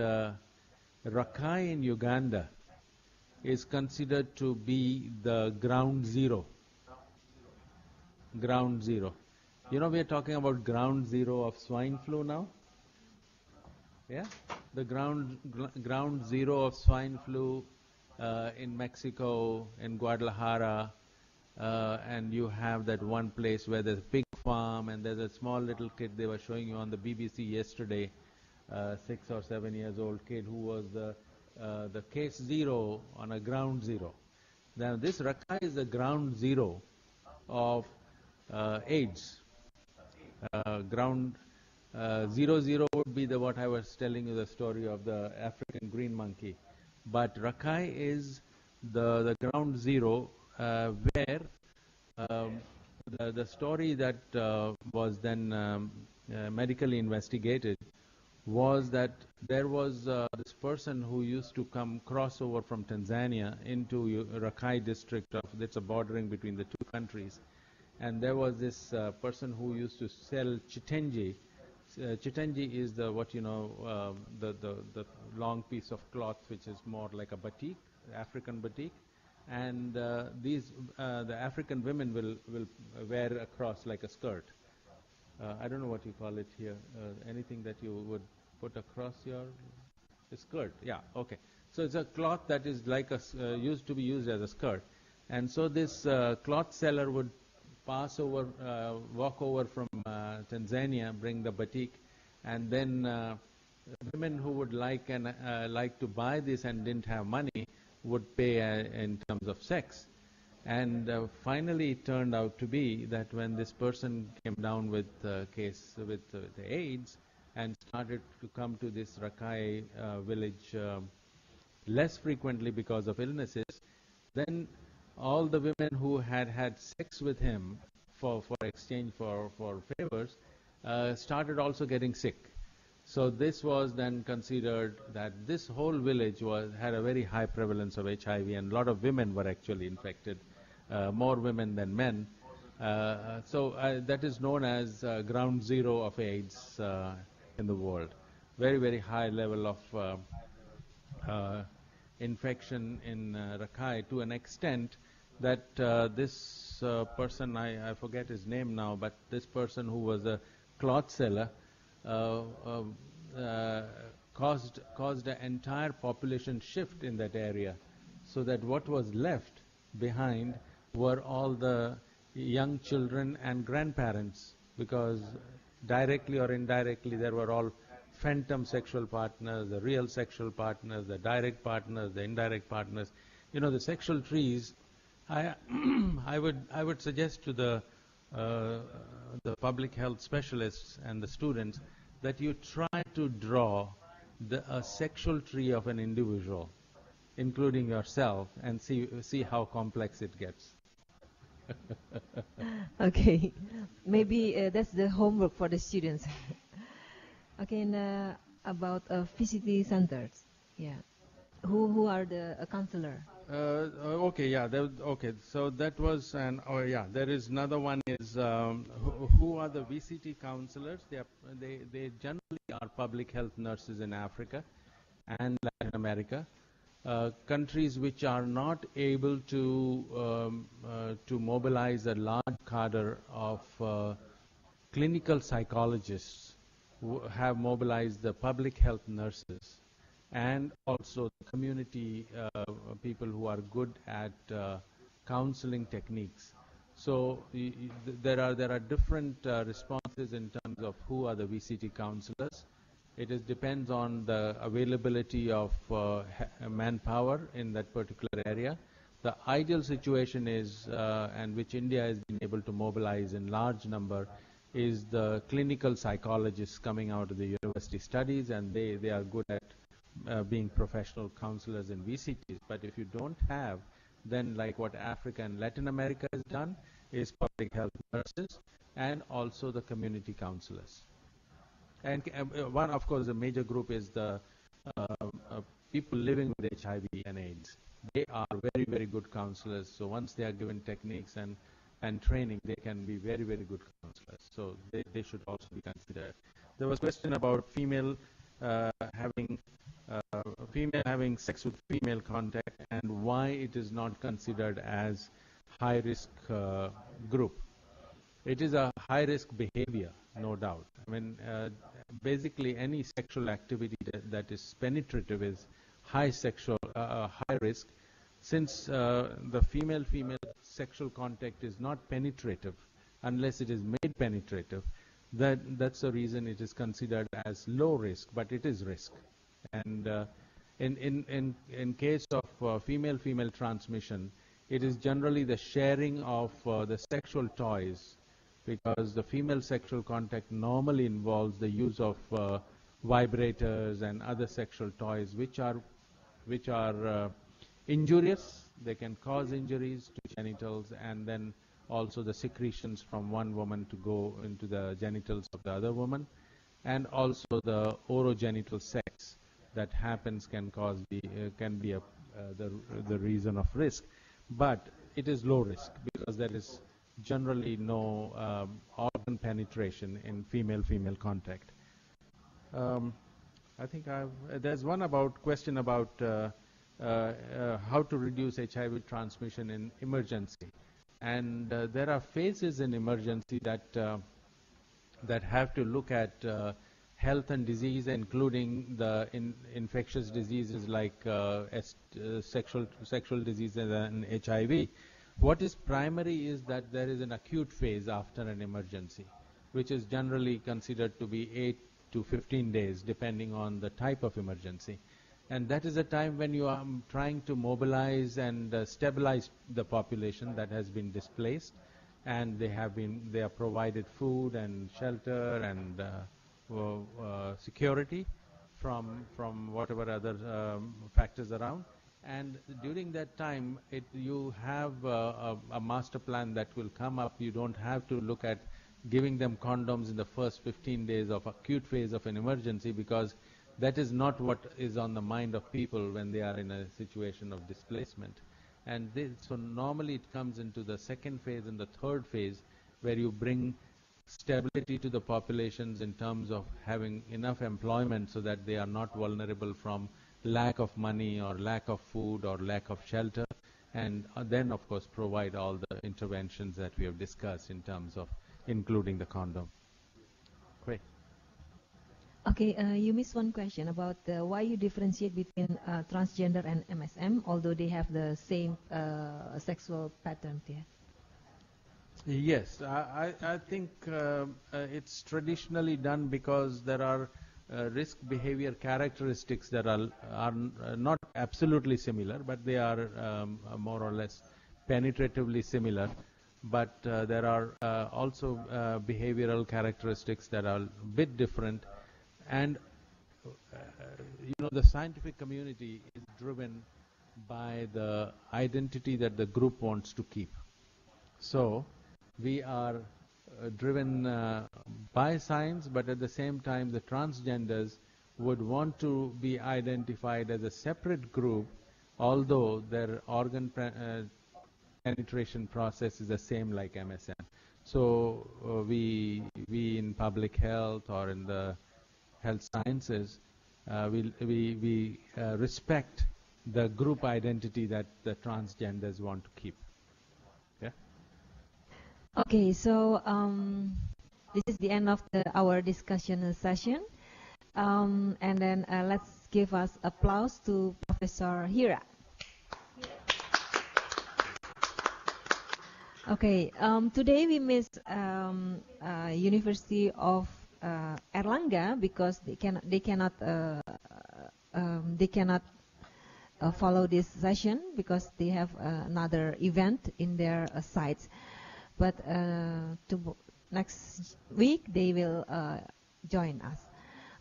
Rakhine in Uganda is considered to be the ground zero. Ground zero. You know, we are talking about ground zero of swine flu now. Yeah, the ground zero of swine flu in Mexico, in Guadalajara, and you have that one place where there's a pig farm and there's a small little kid they were showing you on the BBC yesterday, 6 or 7 years old kid who was the case zero on a ground zero. Now this Rakhine is the ground zero of AIDS. Ground 00 would be what I was telling you, the story of the African green monkey. But Rakhine is the ground zero where the story that was then medically investigated was that there was this person who used to cross over from Tanzania into Rakhine district that's a bordering between the two countries, and there was this person who used to sell chitenji. Chitenji is the long piece of cloth which is more like a batik, African batik, and the African women will wear across like a skirt. I don't know what you call it here. Anything that you would put across your skirt. Yeah, okay. So it's a cloth that is like used to be used as a skirt, and so this cloth seller would pass over, walk over from Tanzania, bring the batik, and then women who would like to buy this and didn't have money would pay in terms of sex. And finally it turned out to be that when this person came down with the case with the AIDS and started to come to this Rakhine village less frequently because of illnesses, then all the women who had had sex with him for exchange for favors started also getting sick. So this was then considered that this whole village had a very high prevalence of HIV, and a lot of women were actually infected, more women than men. So that is known as ground zero of AIDS in the world. Very, very high level of infection in Rakhine, to an extent that this person, I forget his name now, but this person who was a cloth seller caused an entire population shift in that area, so that what was left behind were all the young children and grandparents, because directly or indirectly there were all phantom sexual partners, the real sexual partners, the direct partners, the indirect partners. You know, the sexual trees, I would suggest to the public health specialists and the students that you try to draw a sexual tree of an individual, including yourself, and see how complex it gets. Okay, maybe that's the homework for the students. Okay, and about VCT centers, yeah. Who are the counselor? Okay, yeah, okay. So that was there is another one is who are the VCT counselors? They generally are public health nurses in Africa and Latin America. Countries which are not able to mobilize a large cadre of clinical psychologists who have mobilized the public health nurses and also the community people who are good at counseling techniques. So there are different responses in terms of who are the VCT counselors. It depends on the availability of manpower in that particular area. The ideal situation is, and which India has been able to mobilize in large number, is the clinical psychologists coming out of the university studies, and they are good at being professional counselors in VCTs. But if you don't have, then like what Africa and Latin America has done, is public health nurses and also the community counselors. And one, of course, the major group is the people living with HIV and AIDS. They are very, very good counselors. So once they are given techniques and training, they can be very, very good counselors. So they should also be considered. There was a question about female having sex with female contact and why it is not considered as high-risk group. It is a high-risk behavior, no doubt. I mean, basically any sexual activity that is penetrative is high risk, since the female-female sexual contact is not penetrative unless it is made penetrative. That's the reason it is considered as low risk, but it is risk. And in case of female-female transmission, it is generally the sharing of the sexual toys, because the female sexual contact normally involves the use of vibrators and other sexual toys which are injurious. They can cause injuries to genitals, and then also the secretions from one woman to go into the genitals of the other woman, and also the orogenital sex that happens can be the reason of risk. But it is low risk because there is generally no organ penetration in female-female contact. I think there's one question about how to reduce HIV transmission in emergency. And there are phases in emergency that have to look at health and disease, including the infectious diseases like sexual diseases and HIV. What is primary is that there is an acute phase after an emergency, which is generally considered to be 8 to 15 days, depending on the type of emergency. And that is a time when you are trying to mobilize and stabilize the population that has been displaced, and they are provided food and shelter and security from whatever other factors around. And during that time, you have a master plan that will come up. You don't have to look at giving them condoms in the first 15 days of acute phase of an emergency, because that is not what is on the mind of people when they are in a situation of displacement. And so normally it comes into the second phase and the third phase, where you bring stability to the populations in terms of having enough employment so that they are not vulnerable from lack of money or lack of food or lack of shelter, and then of course provide all the interventions that we have discussed in terms of including the condom. Great. Okay, you missed one question about why you differentiate between transgender and MSM, although they have the same sexual pattern here. Yes, I think it's traditionally done because there are risk behavior characteristics that are not absolutely similar, but they are more or less penetratively similar. But there are also behavioral characteristics that are a bit different. And the scientific community is driven by the identity that the group wants to keep. So we are driven by science, but at the same time the transgenders would want to be identified as a separate group, although their organ penetration process is the same like MSM. So we in public health or in the health sciences, we respect the group identity that the transgenders want to keep. Yeah. Okay, so this is the end of our discussion session, and then let's give us applause to Professor Hira. Okay, today we miss University of Erlangga because they cannot follow this session because they have another event in their sites. But next week they will join us.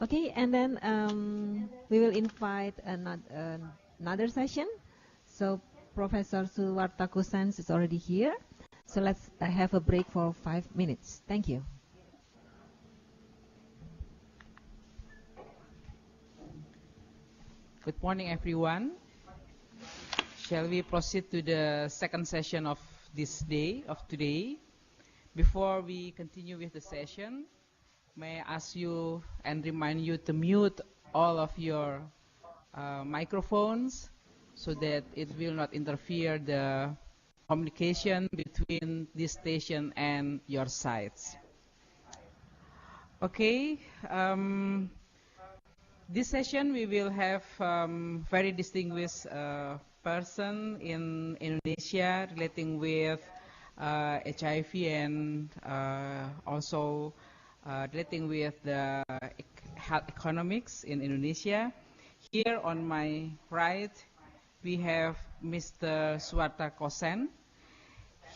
Okay, and then we will invite another session. So Professor Suwarta Kusens is already here. So let's have a break for 5 minutes. Thank you. Good morning, everyone. Shall we proceed to the second session of today? Before we continue with the session, may I ask you and remind you to mute all of your microphones so that it will not interfere the communication between this station and your sites. Okay. This session we will have very distinguished person in Indonesia relating with HIV and also relating with the health economics in Indonesia. Here on my right we have Mr. Suwarta Kosen.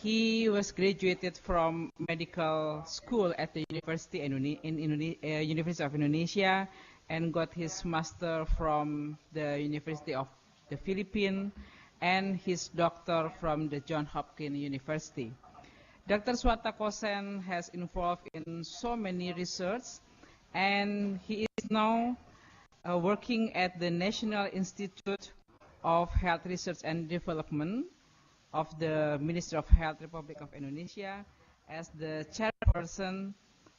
He was graduated from medical school at the University University of Indonesia and got his master from the University of the Philippines and his doctor from the Johns Hopkins University. Dr. Suwarta Kosen has involved in so many research, and he is now working at the National Institute of Health Research and Development of the Ministry of Health, Republic of Indonesia, as the chairperson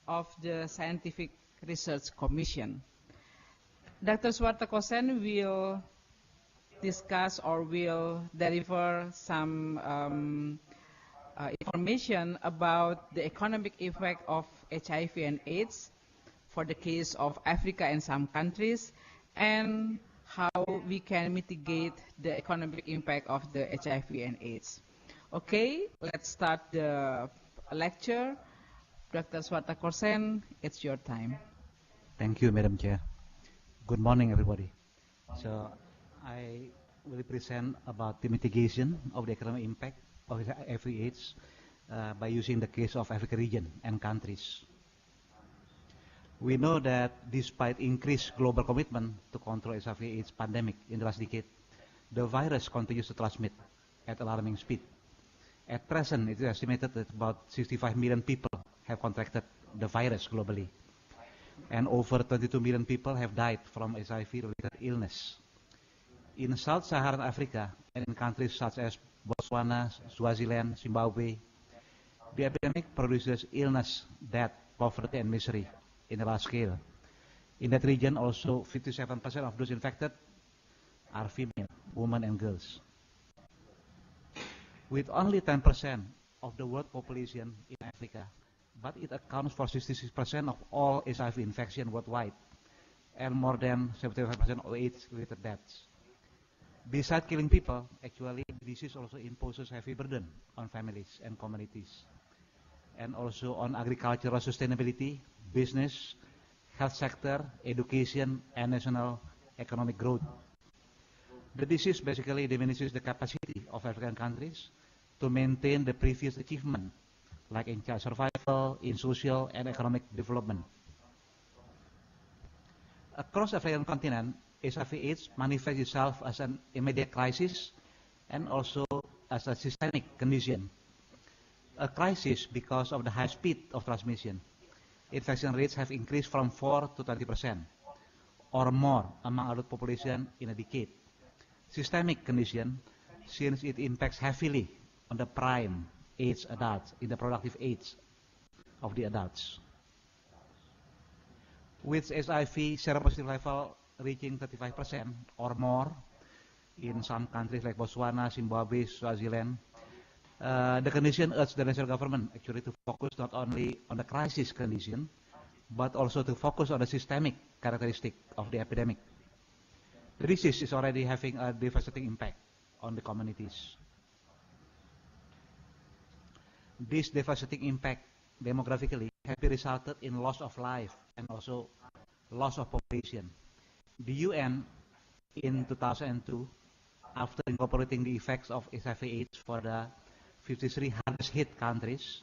of the Scientific Research Commission. Dr. Suwarta Kosen will discuss or will deliver some information about the economic effect of HIV and AIDS for the case of Africa and some countries, and how we can mitigate the economic impact of the HIV and AIDS. Okay, let's start the lecture. Dr. Suwarta Kosen, it's your time. Thank you, Madam Chair. Good morning, everybody. So I will present about the mitigation of the economic impact of HIV/AIDS by using the case of Africa region and countries. We know that despite increased global commitment to control HIV/AIDS pandemic in the last decade, the virus continues to transmit at alarming speed. At present, it is estimated that about 65 million people have contracted the virus globally, and over 22 million people have died from HIV-related illness. In Sub-Saharan Africa and in countries such as Botswana, Swaziland, Zimbabwe, the epidemic produces illness, death, poverty, and misery in a large scale. In that region, also 57% of those infected are female, women, and girls. With only 10% of the world population in Africa, but it accounts for 66% of all HIV infection worldwide, and more than 75% of AIDS-related deaths. Besides killing people, actually, the disease also imposes heavy burden on families and communities, and also on agricultural sustainability, business, health sector, education, and national economic growth. The disease basically diminishes the capacity of African countries to maintain the previous achievement, like in child survival, in social and economic development. Across African continent, HIV/AIDS manifests itself as an immediate crisis and also as a systemic condition. A crisis because of the high speed of transmission. Infection rates have increased from 4 to 20% or more among adult population in a decade. Systemic condition since it impacts heavily on the prime age adults, in the productive age of the adults. With HIV seropositive level reaching 35% or more in some countries like Botswana, Zimbabwe, Swaziland, the condition urged the national government actually to focus not only on the crisis condition, but also to focus on the systemic characteristic of the epidemic. The disease is already having a devastating impact on the communities. This devastating impact demographically has resulted in loss of life and also loss of population. The UN in 2002, after incorporating the effects of HIV/AIDS for the 53 hardest hit countries,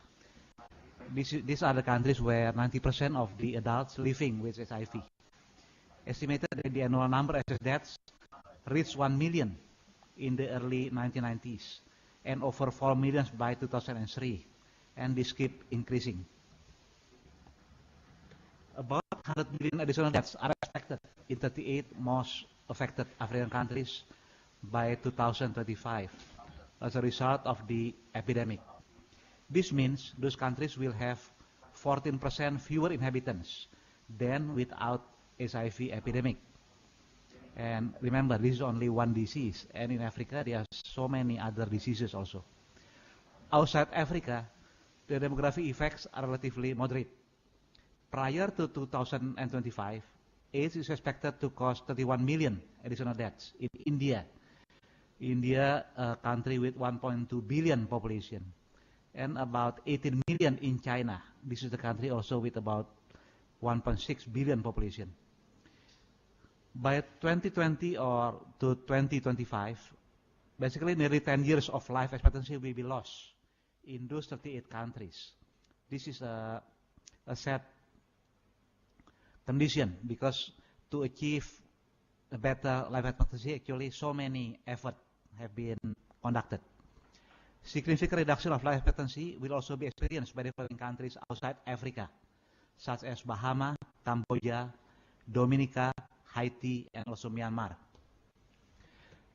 these are the countries where 90% of the adults living with HIV. Estimated that the annual number of deaths reached 1 million in the early 1990s and over 4 million by 2003, and this keep increasing. About 100 million additional deaths are expected in 38 most affected African countries by 2025 as a result of the epidemic. This means those countries will have 14% fewer inhabitants than without HIV epidemic. And remember, this is only one disease, and in Africa there are so many other diseases also. Outside Africa, the demographic effects are relatively moderate. Prior to 2025, AIDS is expected to cause 31 million additional deaths in India. India, a country with 1.2 billion population, and about 18 million in China. This is the country also with about 1.6 billion population. By 2020 or to 2025, basically nearly 10 years of life expectancy will be lost in those 38 countries. This is a sad condition because to achieve a better life expectancy, actually so many efforts have been conducted. Significant reduction of life expectancy will also be experienced by developing countries outside Africa, such as Bahamas, Cambodia, Dominica, Haiti, and also Myanmar.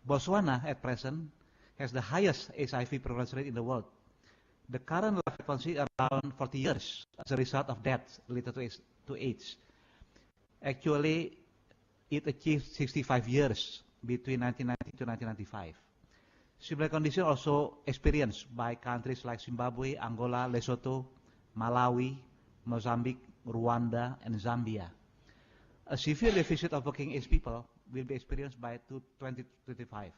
Botswana at present has the highest HIV prevalence rate in the world. The current life expectancy is around 40 years as a result of deaths related to AIDS. Actually, it achieved 65 years between 1990 to 1995. Similar condition also experienced by countries like Zimbabwe, Angola, Lesotho, Malawi, Mozambique, Rwanda, and Zambia. A severe deficit of working age people will be experienced by 2025.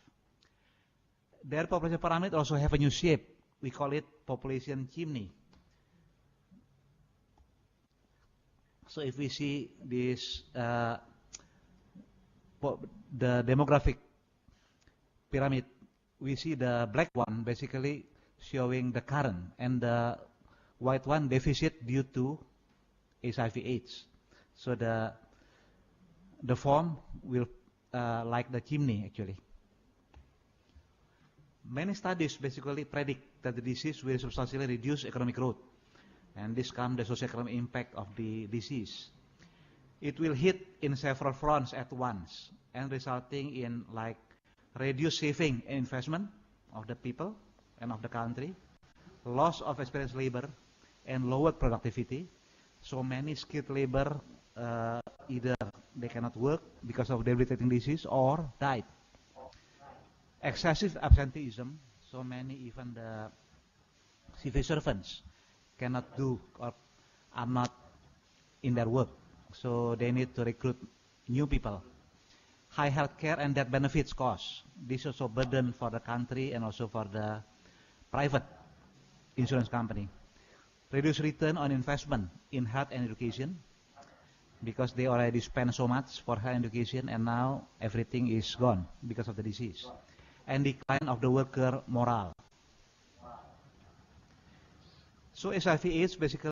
Their population pyramid also have a new shape. We call it population chimney. So if we see this, the demographic pyramid, we see the black one basically showing the current, and the white one deficit due to HIV/AIDS. So the form will like the chimney actually. Many studies basically predict that the disease will substantially reduce economic growth, and this comes the socio-economic impact of the disease. It will hit in several fronts at once and resulting in like reduced saving and investment of the people and of the country, loss of experienced labor, and lowered productivity. So many skilled labor either they cannot work because of debilitating disease or died. Excessive absenteeism, so many even the civil servants cannot do or are not in their work, so they need to recruit new people. High healthcare and death benefits costs. This is also burden for the country and also for the private insurance company. Reduced return on investment in health and education, because they already spent so much for higher education and now everything is gone because of the disease. And decline of the worker morale. So HIV/AIDS basically